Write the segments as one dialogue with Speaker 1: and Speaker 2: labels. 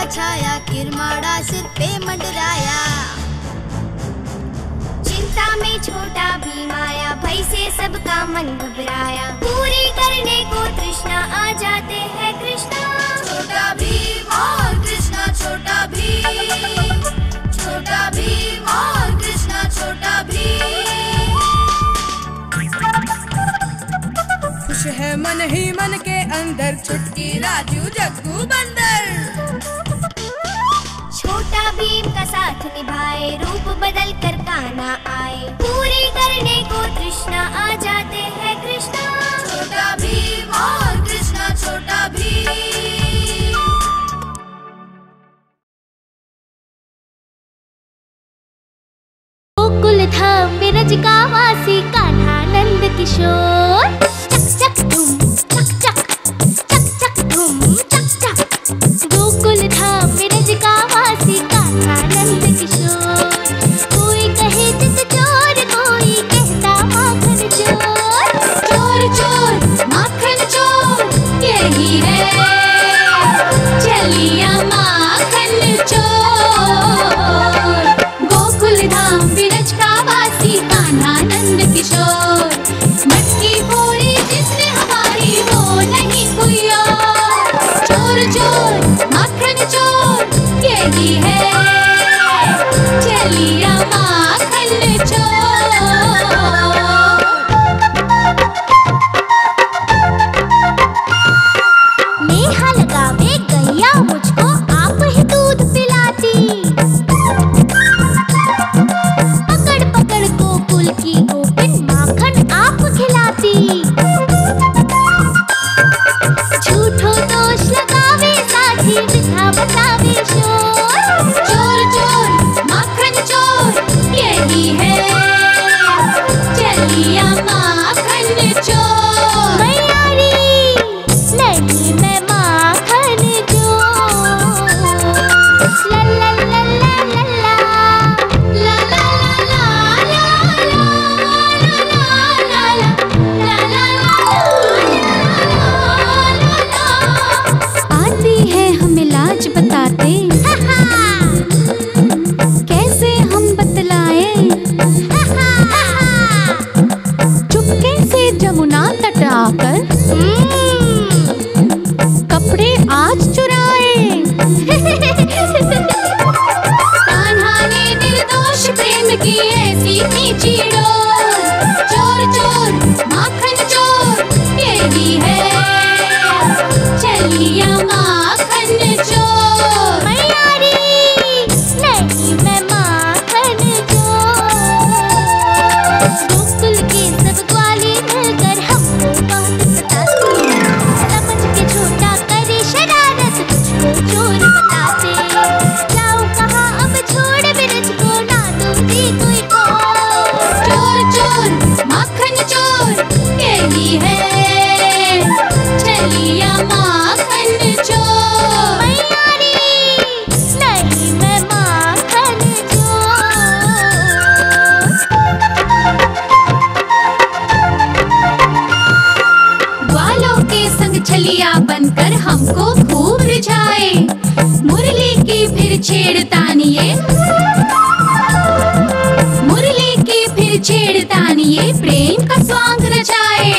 Speaker 1: छाया, किरमाड़ा सिर पे मंडराया।
Speaker 2: चिंता में छोटा भीम आया, भय से सबका मन घबराया। पूरी करने को तृष्णा आ जाते हैं कृष्णा।
Speaker 1: छोटा भीम और कृष्णा, छोटा भीम, छोटा भीम और कृष्णा, छोटा भीम। खुश है मन ही मन के अंदर, छुटकी राजू जग्गू बंदर।
Speaker 2: छोटा भीम का साथ निभाए, रूप बदल कर कान्हा आए। पूरी करने को तृष्णा आ जाते हैं कृष्णा।
Speaker 1: छोटा भीम और कृष्णा, छोटा भीम।
Speaker 2: गोकुल धाम ब्रज का वासी कान्हा नंद किशोर। चक चक धूम चक चक, चक चक धूम चक चक। गोकुल धाम ब्रज का वासी कान्हा नंद किशोर। कोई कहे चित चोर, कोई कहता माखन चोर।
Speaker 1: चोर चोर माखन चोर, यही है चलिया माखन चोर। गोकुल धाम ब्रज का वासी कान्हा नंद किशोर। मटकी फोड़ी जिसने हमारी, वो नहीं कोई और। चोर चोर माखन चोर, यही है चलिया माखन चोर।
Speaker 2: नेहा लगावे गैया मुझको, आप ही दूध पिलाती। पकड़ पकड़ गोकुल की गोपिन, माखन आप खिलाती। झूठो दोष लगावे साथी, मिठा बतावे शोर।
Speaker 1: चोर चोर माखन चोर, यही है चलिया माखन चोर।
Speaker 2: मैयारी नहीं मैं माखन चोर। ला ला ला ला ला ला,
Speaker 1: ला ला ला ला ला ला ला।
Speaker 2: आती है हमें लाज बताते, कैसे हम बतलाए। चुपके से जमुना तट आकर कपड़े आज चुराए।
Speaker 1: कान्हा ने निर्दोष प्रेम की ऐसी नीची डोर। चोर चोर माखन चोर, यही है चलिया माखन चोर।
Speaker 2: मैयारी नहीं मैं माखन चोर। गोकुल के सब ग्वाले मिलकर हमको बात बताते। समझ के छोटा करे शरारत, मुझको चोर बताते। जाओ कहाँ अब छोड़ ब्रज को, ना दूंगी कोई और।
Speaker 1: चोर चोर माखन चोर, यही है चलिया माखन चोर।
Speaker 2: मैयारी नहीं मैं माखन चोर।
Speaker 1: ग्वालों के संग छलिया बनकर हमको खूब रिझाए। मुरली की फिर छेड़तानिए, मुरली की फिर छेड़तानिए, प्रेम का स्वांग रचाए।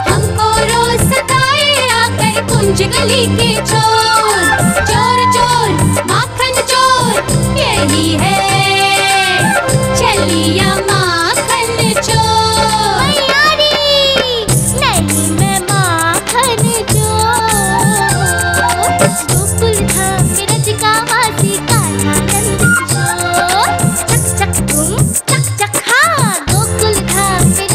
Speaker 1: हमको रोज सताए आकर कुंज गली के चोर। चोर चोर माखन चोर, यही है चलिया माखन चोर।
Speaker 2: मैयारी नहीं मैं माखन चोर। गोकुल धाम ब्रज का वासी कान्हा नंद किशोर। चक चक धूम चक चक, हाँ गोकुल धाम ब्रज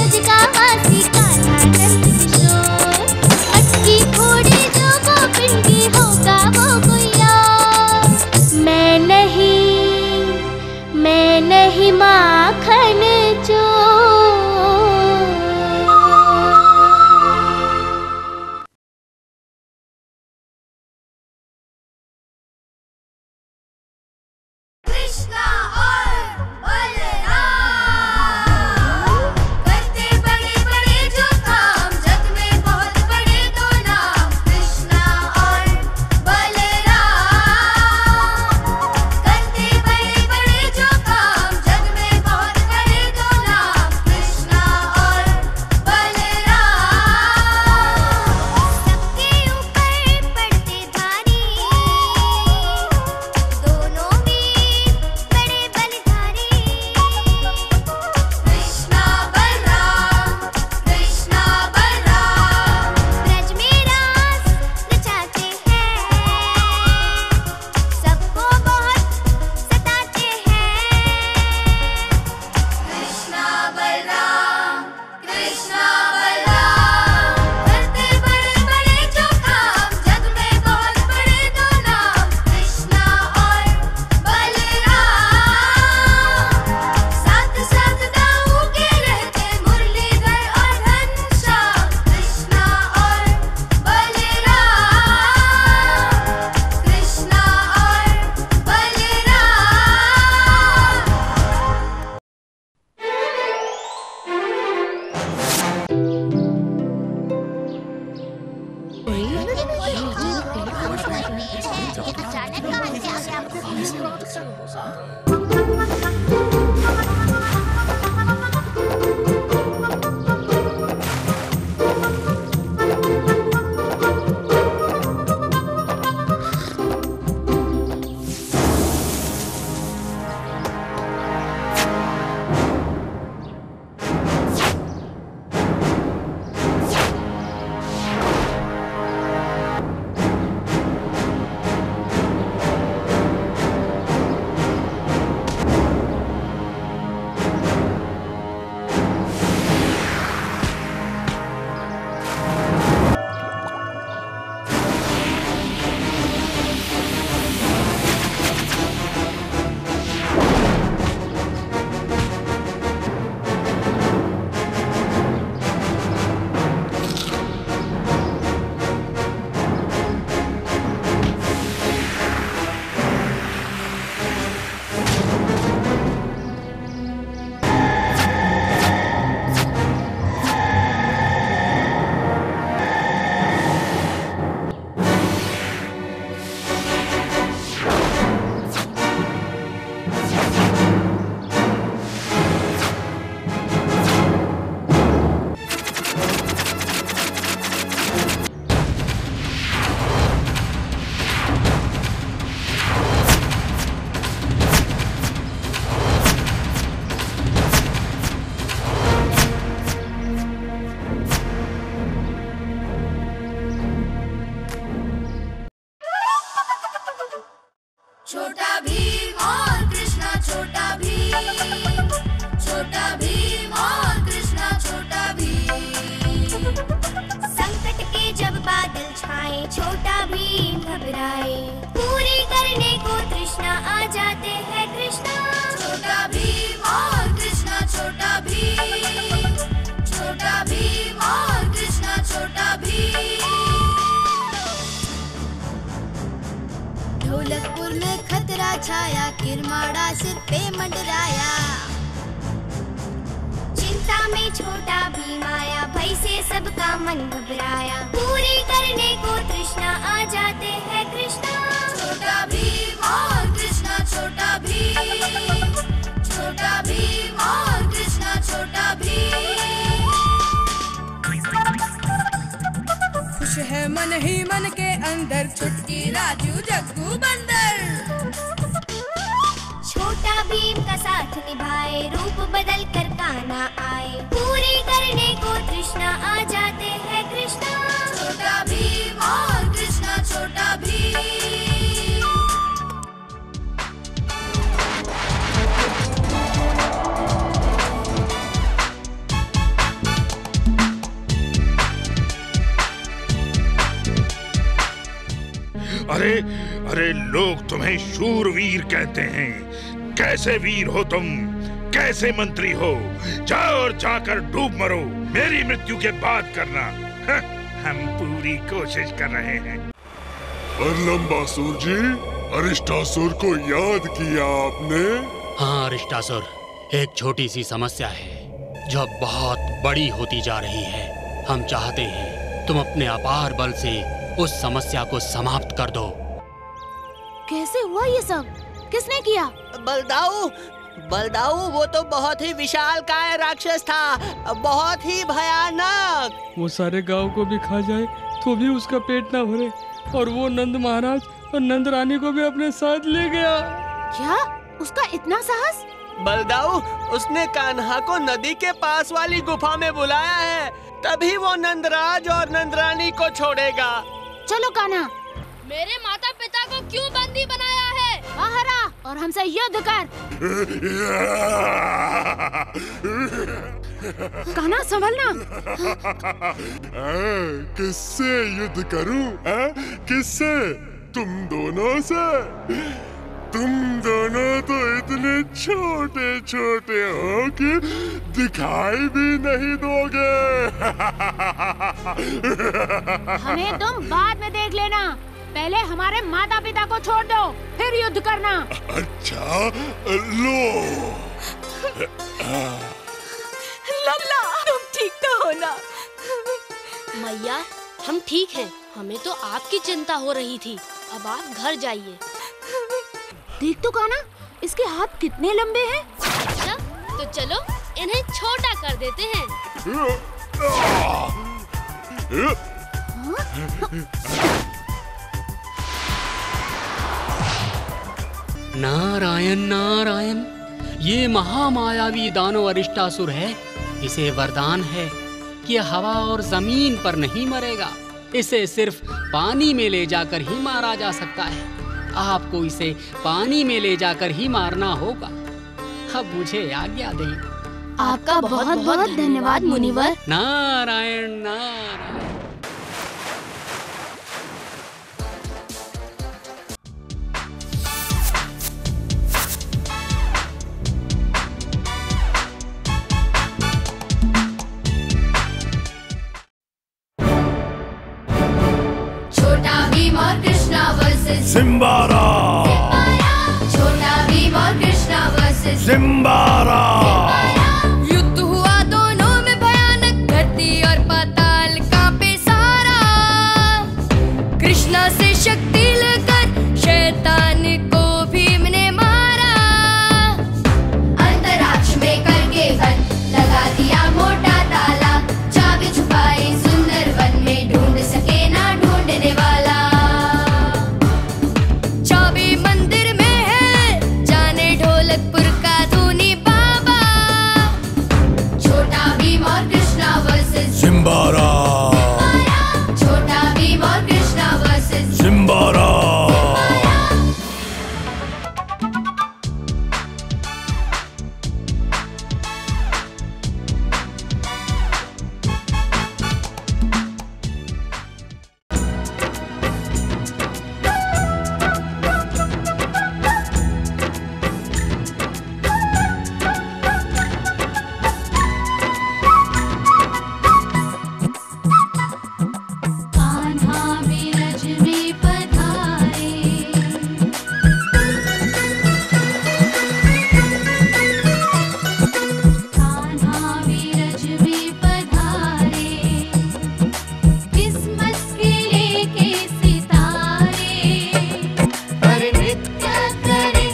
Speaker 3: ढोलकपुर में खतरा छाया, किरमाड़ा सिर पे मंडराया। चिंता में छोटा भीम आया, भय से सबका मन घबराया। पूरी करने को तृष्णा आ जाते हैं कृष्णा। छोटा भीम और कृष्णा, छोटा भीम, छोटा भीम और कृष्णा, छोटा भीम।
Speaker 4: खुश है मन ही मन के अंदर, छुटकी राजू जग्गू बंदर।
Speaker 3: छोटा भीम का साथ निभाए, रूप बदल कर कान्हा आए। पूरी करने को तृष्णा आ जाते हैं कृष्णा। छोटा भीम और कृष्णा, छोटा भीम।
Speaker 5: अरे अरे, लोग तुम्हें शूरवीर कहते हैं। कैसे वीर हो तुम, कैसे मंत्री हो? जाओ और जाकर डूब मरो, मेरी मृत्यु के बाद करना। हम पूरी कोशिश कर रहे हैं।
Speaker 6: और लंबासुर जी, अरिष्टासुर को याद किया आपने?
Speaker 7: हाँ अरिष्टासुर, एक छोटी सी समस्या है जो बहुत बड़ी होती जा रही है। हम चाहते हैं तुम अपने अपार बल से उस समस्या को समाप्त कर दो।
Speaker 2: कैसे हुआ ये सब? किसने किया?
Speaker 8: बलदाऊ, बलदाऊ वो तो बहुत ही विशालकाय राक्षस था, बहुत ही भयानक।
Speaker 9: वो सारे गांव को भी खा जाए तो भी उसका पेट ना भरे, और वो नंद महाराज और नंद रानी को भी अपने साथ ले गया।
Speaker 2: क्या? उसका इतना साहस?
Speaker 8: बलदाऊ, उसने कान्हा को नदी के पास वाली गुफा में बुलाया है, तभी वो नंदराज और नंदरानी को छोड़ेगा।
Speaker 2: चलो कान्हा।
Speaker 10: मेरे माता पिता को क्यों बंदी बनाया है?
Speaker 2: बाहर आ और हमसे युद्ध कर। कान्हा संभलना।
Speaker 6: किससे युद्ध करूं? किससे? तुम दोनों से? तुम दोनों तो इतने छोटे छोटे हो कि दिखाई भी नहीं दोगे।
Speaker 2: हमें तुम बाद में देख लेना, पहले हमारे माता पिता को छोड़ दो, फिर युद्ध करना।
Speaker 6: अच्छा लो।
Speaker 10: लल्ला, तुम ठीक तो हो ना? मैया, हम ठीक हैं। हमें तो आपकी चिंता हो रही थी। अब आप घर जाइए।
Speaker 2: देख तो कान्हा,
Speaker 10: इसके हाथ कितने लंबे हैं? अच्छा, तो चलो इन्हें छोटा कर देते हैं।
Speaker 7: नारायण नारायण, ये महामायावी दानव अरिष्टासुर है। इसे वरदान है कि हवा और जमीन पर नहीं मरेगा। इसे सिर्फ पानी में ले जाकर ही मारा जा सकता है। आपको इसे पानी में ले जाकर ही मारना होगा। अब मुझे आज्ञा दें।
Speaker 10: आपका बहुत बहुत धन्यवाद मुनिवर।
Speaker 7: नारायण नारायण।
Speaker 3: छोटा भीम और कृष्णा वर्सेस
Speaker 11: सिम्बारा।
Speaker 3: छोटा भीम और कृष्णा वर्सेस
Speaker 11: सिम्बारा।
Speaker 4: युद्ध हुआ दोनों में भयानक, धरती और पाताल कांपे सारा। कृष्णा से शक्ति लेकर शैतान को भीम ने मारा।
Speaker 3: अंतरिक्ष में करके बंद लगा दिया मोटा ताला। चाबी छुपाई सुंदर वन में, ढूंढ सके ना ढूंढने वाला।
Speaker 4: चाबी मंदिर में है, जाने ढोलकपुर का धूनी बाबा।
Speaker 3: छोटा भीम और कृष्णा वर्सेस
Speaker 11: सिम्बारा।
Speaker 3: छोटा भीम और कृष्णा वर्सेस
Speaker 11: सिम्बारा।
Speaker 1: कान्हा बिरज में पधारे, कान्हा बिरज में पधारे। किस्मत के लेके सितारे, पर नृत्य करे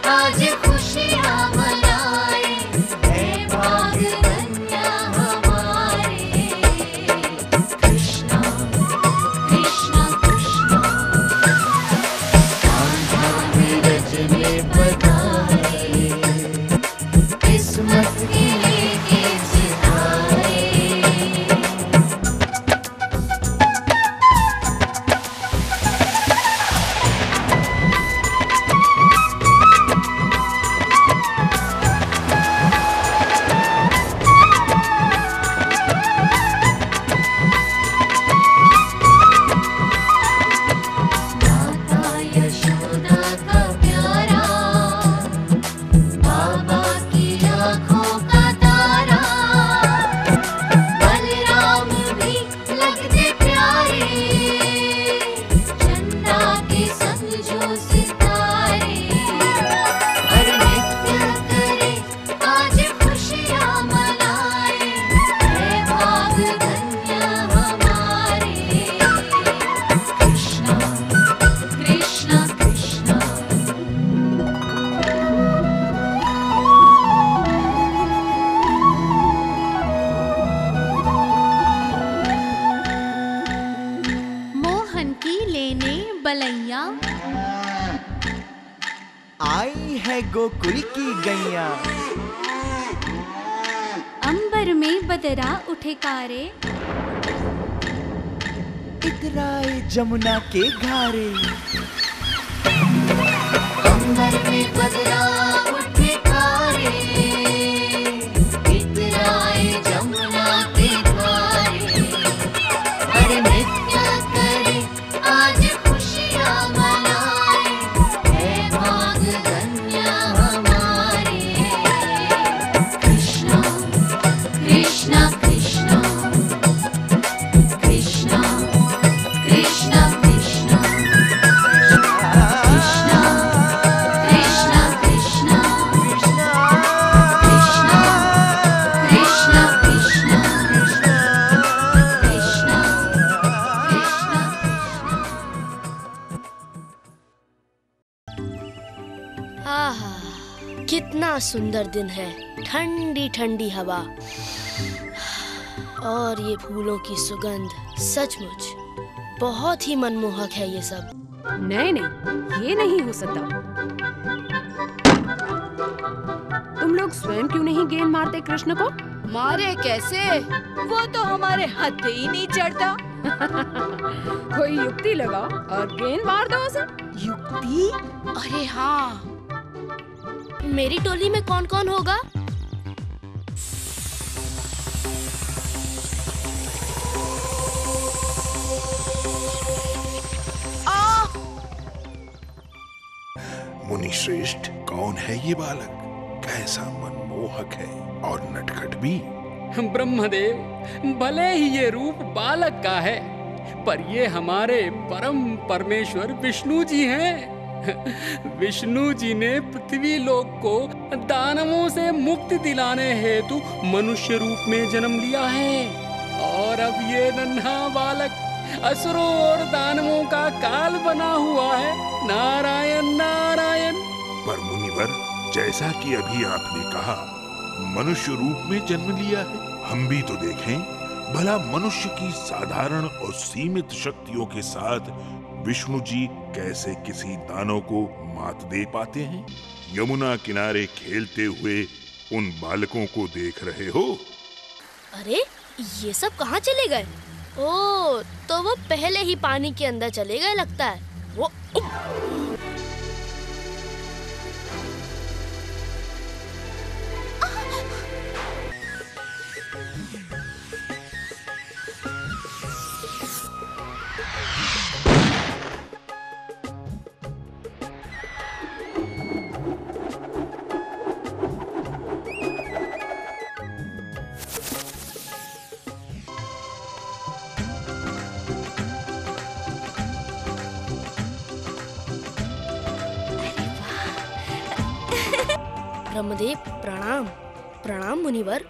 Speaker 1: आज खुशियाँ मनाए। है भाग धन्य हमारे। कृष्णा कृष्णा कृष्णा, कान्हा बिरज में पधारे। किस्मत के लेके सितारे। माता यशोदा का प्यारा, बाबा की आँखों का तारा। बलराम भी लगते प्यारे, चंदा के संग जो सितारे। पर नृत्य करे आज खुशियाँ मनाए। है भाग धन्य हमारे। कृष्णा कृष्णा कृष्णा, मोहन की लेने बलैया।
Speaker 12: आई है गोकुल की गैया।
Speaker 1: अंबर में बदरा उठे कारे।
Speaker 12: इतराए जमुना के घारे।
Speaker 1: अंबर में बदरा उठे कारे। इतराए जमुना के धारे। पर नृत्य करे आज खुशियाँ मनाए। है भाग धन्य हमारे। कृष्णा कृष्णा कृष्णा, कृष्णा कृष्णा कृष्णा, कृष्णा कृष्णा कृष्णा।
Speaker 10: सुंदर दिन है, ठंडी ठंडी हवा और ये फूलों की सुगंध, सचमुच बहुत ही मनमोहक है ये सब।
Speaker 11: नहीं नहीं, ये नहीं हो सकता। तुम लोग स्वयं क्यों नहीं गेंद मारते कृष्ण को?
Speaker 13: मारे कैसे? वो तो हमारे हाथ ही नहीं चढ़ता।
Speaker 11: कोई युक्ति लगाओ और गेंद मार दो उसे।
Speaker 13: युक्ति? अरे हाँ।
Speaker 10: मेरी टोली में कौन कौन होगा?
Speaker 5: मुनि श्रेष्ठ, कौन है ये बालक? कैसा मनमोहक है और नटखट भी।
Speaker 9: ब्रह्मदेव, भले ही ये रूप बालक का है, पर ये हमारे परम परमेश्वर विष्णु जी हैं। विष्णु जी ने पृथ्वी लोक को दानवों से मुक्ति दिलाने हेतु मनुष्य रूप में जन्म लिया है, और अब ये नन्हा बालक असुरों और दानवों का काल बना हुआ है। नारायण नारायण।
Speaker 5: पर मुनिवर, जैसा कि अभी आपने कहा, मनुष्य रूप में जन्म लिया है। हम भी तो देखें, भला मनुष्य की साधारण और सीमित शक्तियों के साथ विष्णु जी कैसे किसी दानव को मात दे पाते हैं? यमुना किनारे खेलते हुए उन बालकों को देख रहे हो?
Speaker 10: अरे ये सब कहाँ चले गए? ओह, तो वो पहले ही पानी के अंदर चले गए लगता है। वो ब्रह्मदेव, प्रणाम। प्रणाम मुनिवर।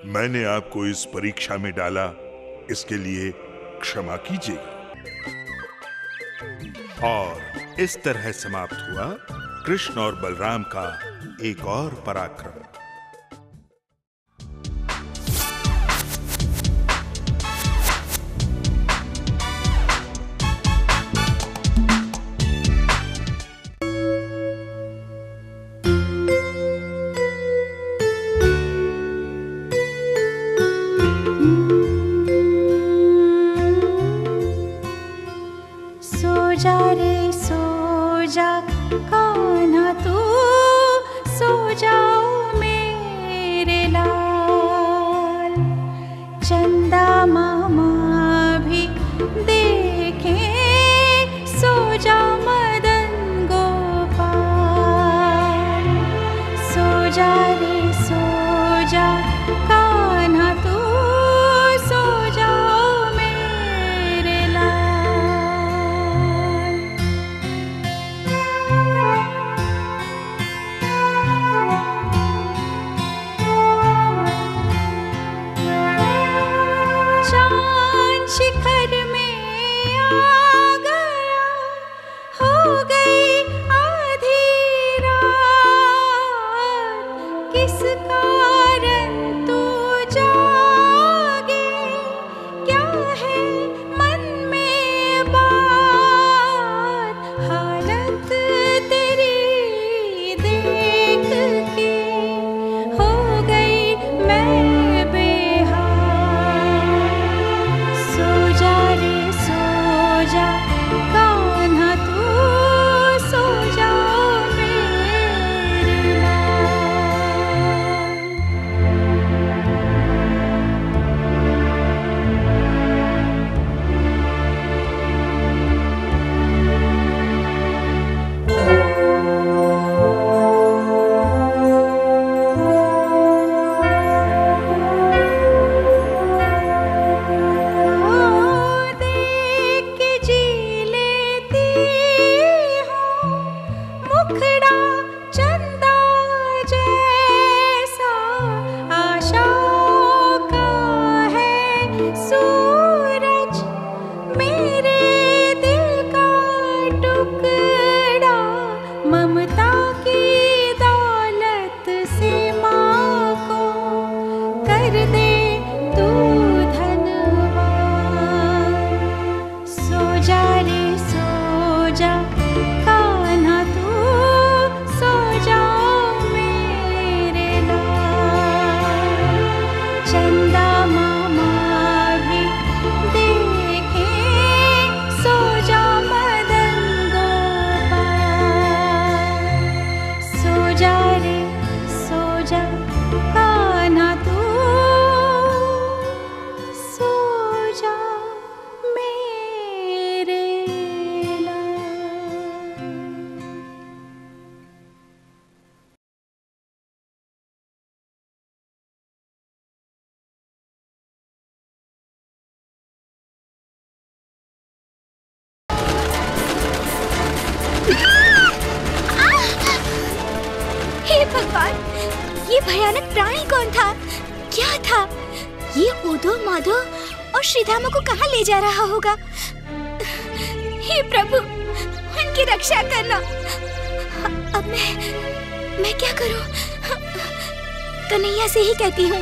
Speaker 5: मैंने आपको इस परीक्षा में डाला, इसके लिए क्षमा कीजिएगा। और इस तरह समाप्त हुआ कृष्ण और बलराम का एक और पराक्रम।
Speaker 14: किस कारण तू जा
Speaker 2: ये उधो माधो और श्रीधामा को कहाँ ले जा रहा होगा? हे प्रभु, उनकी रक्षा करना। अब मैं क्या करूं? कन्हैया से ही कहती हूँ।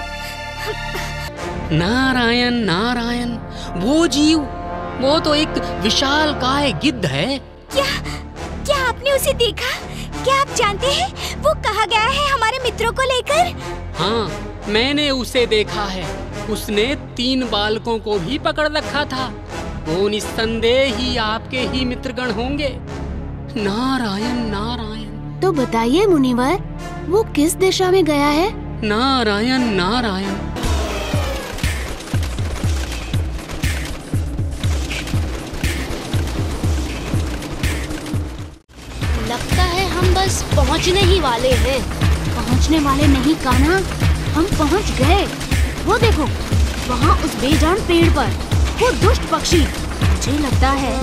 Speaker 9: नारायण नारायण, वो जीव, वो तो एक विशालकाय गिद्ध है।
Speaker 2: क्या आपने उसे देखा? क्या आप जानते हैं वो कहाँ गया है हमारे मित्रों को लेकर?
Speaker 9: हाँ, मैंने उसे देखा है। उसने 3 बालकों को भी पकड़ रखा था। वो निस्संदेह ही आपके ही मित्रगण होंगे। नारायण नारायण।
Speaker 10: तो बताइए मुनिवर, वो किस दिशा में गया है?
Speaker 9: नारायण नारायण।
Speaker 10: लगता है हम बस पहुंचने ही वाले हैं। पहुंचने वाले नहीं कान्हा, हम पहुंच गए। वो देखो, वहाँ उस बेजान पेड़ पर वो दुष्ट पक्षी। मुझे लगता है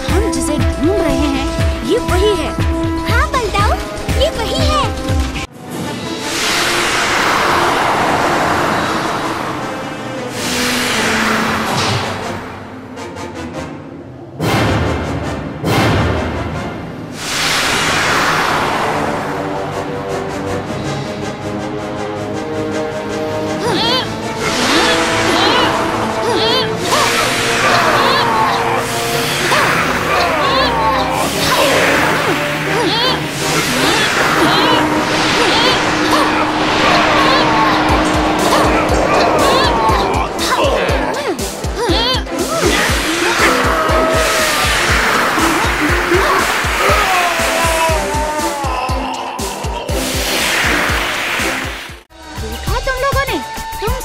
Speaker 10: हम जिसे ढूंढ रहे हैं ये वही है।
Speaker 2: हाँ बलदाऊ, ये वही है।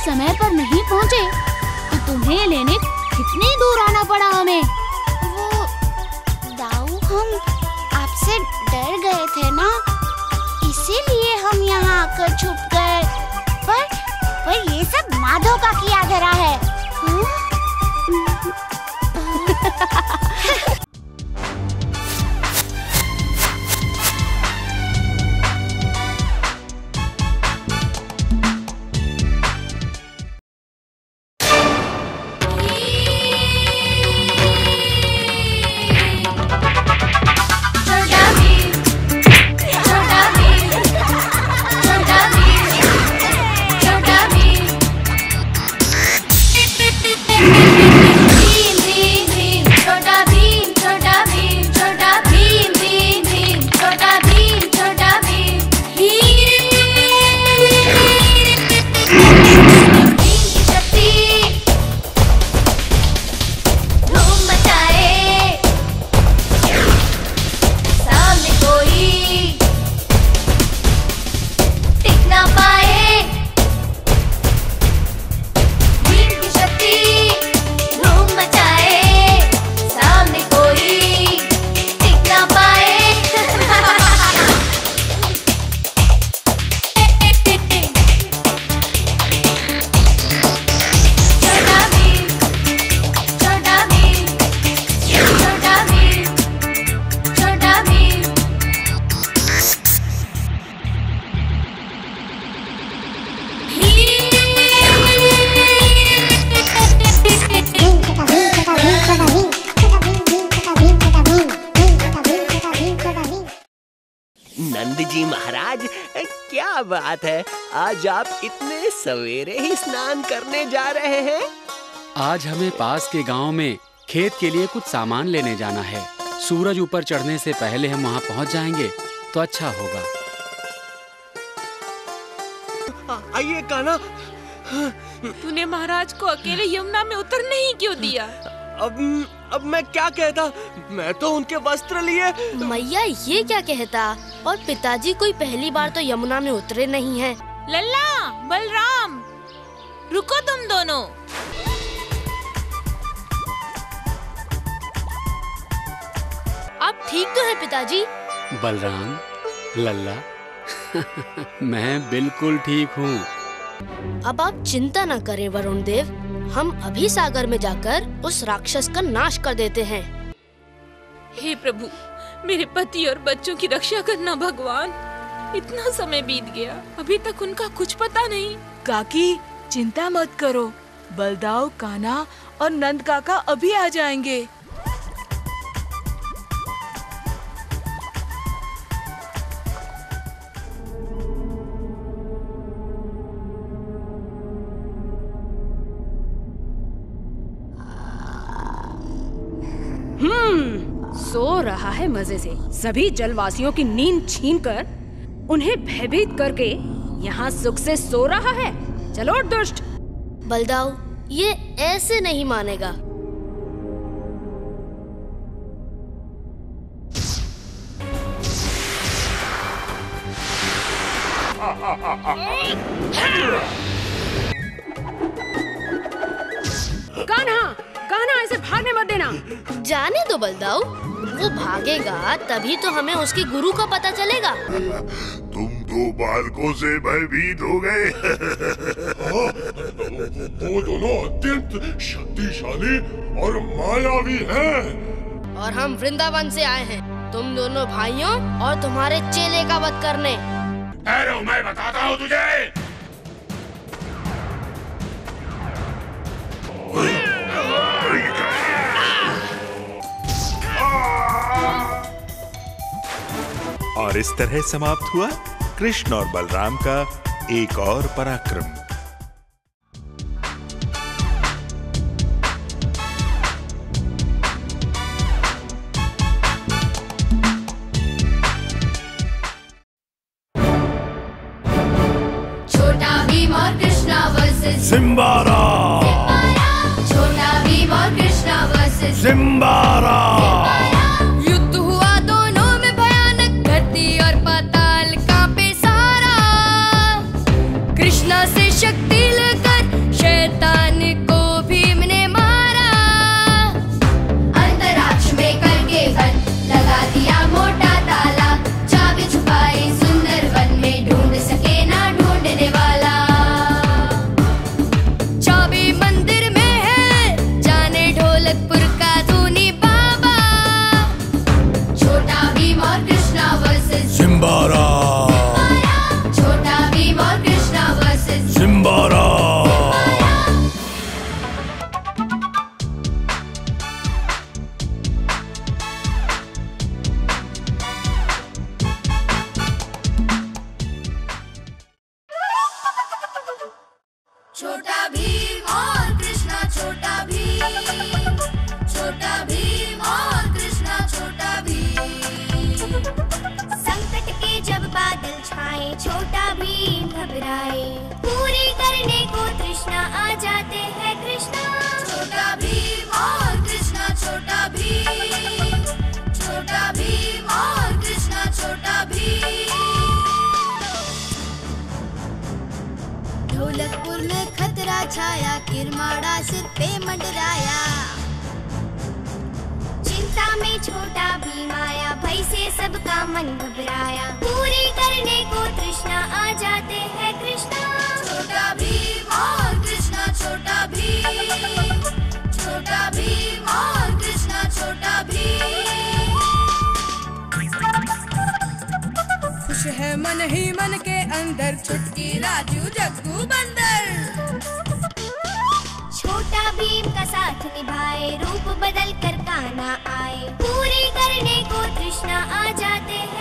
Speaker 10: समय पर नहीं पहुँचे तो तुम्हें लेने कितनी दूर आना पड़ा हमें।
Speaker 2: वो दाऊ, हम आपसे डर गए थे ना, इसीलिए हम यहाँ आकर छुप गए। पर ये सब माधव का किया धरा है।
Speaker 8: नंद जी महाराज, क्या बात है, आज आप इतने सवेरे ही स्नान करने जा रहे हैं?
Speaker 9: आज हमें पास के गांव में खेत के लिए कुछ सामान लेने जाना है। सूरज ऊपर चढ़ने से पहले हम वहां पहुंच जाएंगे तो अच्छा होगा।
Speaker 8: आइए कान्हा।
Speaker 13: तूने महाराज को अकेले यमुना में उतरने ही क्यों दिया?
Speaker 8: अब मैं क्या कहता, मैं तो उनके वस्त्र लिए।
Speaker 10: मैया ये क्या कहता, और पिताजी कोई पहली बार तो यमुना में उतरे नहीं हैं।
Speaker 13: लल्ला, बलराम, रुको तुम दोनों।
Speaker 10: आप ठीक तो हैं पिताजी?
Speaker 9: बलराम, लल्ला, मैं बिल्कुल ठीक हूँ।
Speaker 10: अब आप चिंता न करें वरुण देव, हम अभी सागर में जाकर उस राक्षस का नाश कर देते हैं।
Speaker 13: हे प्रभु, मेरे पति और बच्चों की रक्षा करना भगवान। इतना समय बीत गया, अभी तक उनका कुछ पता नहीं।
Speaker 14: काकी, चिंता मत करो,
Speaker 11: बलदाऊ, कान्हा और नंद काका अभी आ जाएंगे। सो रहा है मजे से। सभी जलवासियों की नींद छीनकर उन्हें भयभीत करके यहाँ सुख से सो रहा है। चलो दुष्ट।
Speaker 10: बलदाऊ, ये ऐसे नहीं मानेगा।
Speaker 11: कान्हा, कान्हा ऐसे भागने मत देना।
Speaker 10: जाने दो बलदाऊ, वो भागेगा तभी तो हमें उसके गुरु का पता चलेगा।
Speaker 6: तुम दो बालकों से भयभीत हो गए। वो दोनों अत्यंत शक्तिशाली और मायावी हैं।
Speaker 10: और हम वृंदावन से आए हैं तुम दोनों भाइयों और तुम्हारे चेले का वध करने।
Speaker 5: अरे मैं बताता हूँ तुझे।
Speaker 14: और इस तरह समाप्त हुआ कृष्ण और बलराम का एक और पराक्रम।
Speaker 4: छोटा भीम और कृष्णा वर्सेस
Speaker 15: सिम्बारा।
Speaker 4: छोटा भीम और कृष्णा वर्सेस
Speaker 15: सिम्बारा।
Speaker 4: युद्ध हुआ दोनों में भयानक, धरती और पाताल कांपे सारा। कृष्णा से शक्ति लेकर शैतान को भीम ने मारा। अंतरिक्ष में करके वन लगा दिया मोटा ताला। चाबी छुपाई सुंदर वन में, ढूंढ सके ना ढूंढने वाला। चाबी मंदिर में है, जाने ढोलकपुर का धूनी बाबा। छोटा भीम और कृष्णा वर्सेस
Speaker 15: सिम्बारा।
Speaker 4: छोटा भीम और कृष्णा वर्सेस
Speaker 15: सिम्बारा।
Speaker 4: छोटा भीम और कृष्णा छोटा भीम। छोटा भीम और कृष्णा छोटा भीम।
Speaker 3: संकट के जब बादल छाए छोटा भीम घबराए। पूरी करने को तृष्णा आ जाते हैं कृष्णा।
Speaker 4: छोटा भीम और कृष्णा छोटा भीम। छोटा भीम और कृष्णा छोटा भीम।
Speaker 3: ढोलकपुर में खतरा छाया, किरमाड़ा सिर पे मंडराया। चिंता में छोटा भीम आया, भय से सबका मन घबराया। पूरी करने को तृष्णा आ जाते हैं कृष्णा।
Speaker 4: छोटा भीम और कृष्णा छोटा भीम। छोटा भीम और कृष्णा छोटा भीम। खुश है मन ही मन के अंदर, छुटकी राजू जग्गू बंदर।
Speaker 3: छोटा भीम का साथ निभाए, रूप बदल कर कान्हा आए। पूरी करने को तृष्णा आ जाते हैं